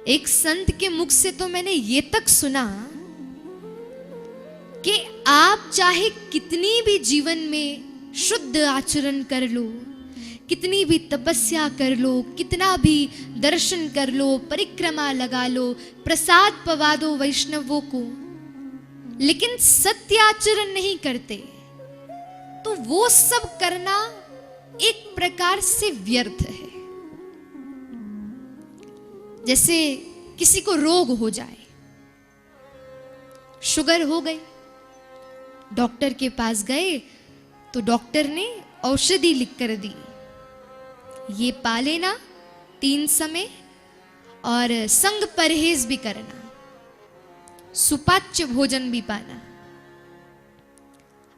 एक संत के मुख से तो मैंने ये तक सुना कि आप चाहे कितनी भी जीवन में शुद्ध आचरण कर लो, कितनी भी तपस्या कर लो, कितना भी दर्शन कर लो, परिक्रमा लगा लो, प्रसाद पवा दो वैष्णवों को, लेकिन सत्य आचरण नहीं करते तो वो सब करना एक प्रकार से व्यर्थ है। जैसे किसी को रोग हो जाए, शुगर हो गई, डॉक्टर के पास गए तो डॉक्टर ने औषधि लिख कर दी, ये पा लेना 3 समय और संग परहेज भी करना, सुपाच्य भोजन भी पाना।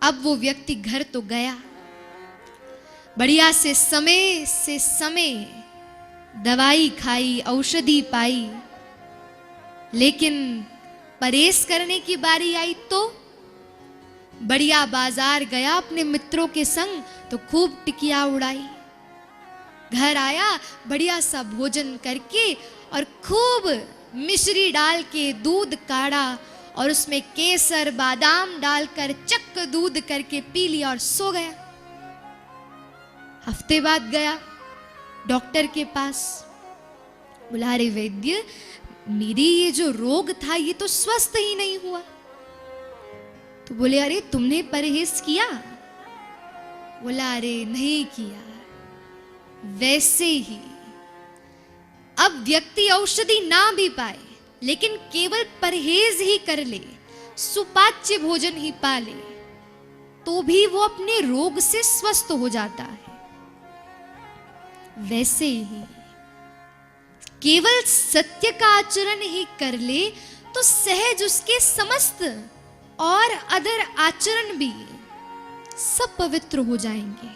अब वो व्यक्ति घर तो गया, बढ़िया से समय दवाई खाई, औषधि पाई, लेकिन परहेज करने की बारी आई तो बढ़िया बाजार गया अपने मित्रों के संग तो खूब टिकिया उड़ाई, घर आया बढ़िया सा भोजन करके और खूब मिश्री डाल के दूध काढ़ा और उसमें केसर बादाम डालकर चक्क दूध करके पी लिया और सो गया। हफ्ते बाद गया डॉक्टर के पास, बोला अरे वैद्य, मेरी ये जो रोग था ये तो स्वस्थ ही नहीं हुआ। तो बोले अरे तुमने परहेज किया? बोला अरे नहीं किया। वैसे ही अब व्यक्ति औषधि ना भी पाए लेकिन केवल परहेज ही कर ले, सुपाच्य भोजन ही पा ले, तो भी वो अपने रोग से स्वस्थ हो जाता है। वैसे ही केवल सत्य का आचरण ही कर ले तो सहज उसके समस्त और अदर आचरण भी सब पवित्र हो जाएंगे।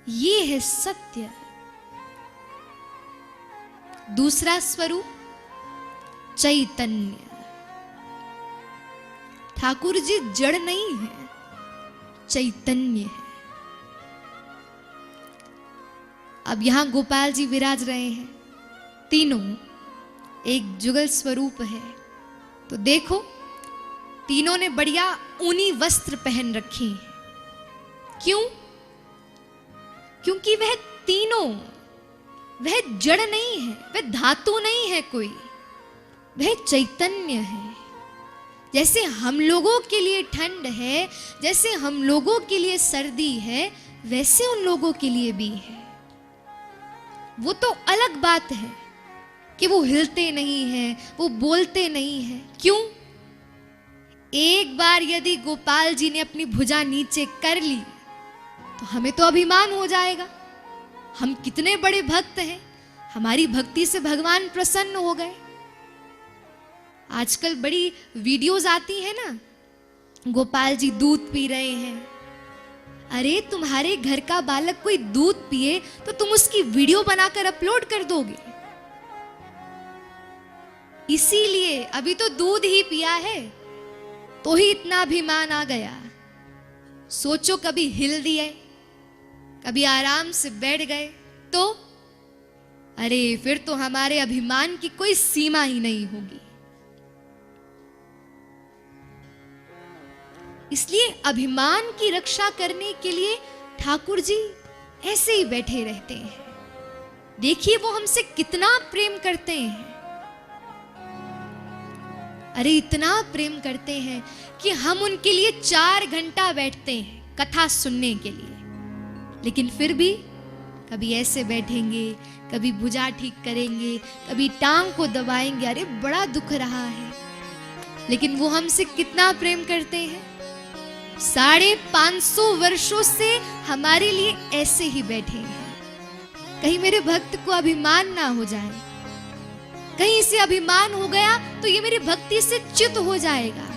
ये है सत्य। दूसरा स्वरूप चैतन्य। ठाकुर जी जड़ नहीं है, चैतन्य है। अब यहां गोपाल जी विराज रहे हैं, तीनों एक जुगल स्वरूप है। तो देखो तीनों ने बढ़िया ऊनी वस्त्र पहन रखे हैं। क्यों? क्योंकि वह तीनों, वह जड़ नहीं है, वह धातु नहीं है कोई, वह चैतन्य है। जैसे हम लोगों के लिए ठंड है, जैसे हम लोगों के लिए सर्दी है, वैसे उन लोगों के लिए भी है। वो तो अलग बात है कि वो हिलते नहीं हैं, वो बोलते नहीं हैं। क्यों? एक बार यदि गोपाल जी ने अपनी भुजा नीचे कर ली तो हमें तो अभिमान हो जाएगा, हम कितने बड़े भक्त हैं, हमारी भक्ति से भगवान प्रसन्न हो गए। आजकल बड़ी वीडियोस आती है ना, गोपाल जी दूध पी रहे हैं। अरे तुम्हारे घर का बालक कोई दूध पिए तो तुम उसकी वीडियो बनाकर अपलोड कर दोगे। इसीलिए अभी तो दूध ही पिया है तो ही इतना अभिमान आ गया। सोचो कभी हिल दिए, कभी आराम से बैठ गए तो अरे फिर तो हमारे अभिमान की कोई सीमा ही नहीं होगी। इसलिए अभिमान की रक्षा करने के लिए ठाकुर जी ऐसे ही बैठे रहते हैं। देखिए वो हमसे कितना प्रेम करते हैं। अरे इतना प्रेम करते हैं कि हम उनके लिए 4 घंटा बैठते हैं कथा सुनने के लिए, लेकिन फिर भी कभी ऐसे बैठेंगे, कभी भुजा ठीक करेंगे, कभी टांग को दबाएंगे। अरे बड़ा दुख रहा है, लेकिन वो हमसे कितना प्रेम करते हैं। 550 वर्षों से हमारे लिए ऐसे ही बैठे हैं। कहीं मेरे भक्त को अभिमान ना हो जाए, कहीं इसे अभिमान हो गया तो ये मेरी भक्ति से च्युत हो जाएगा।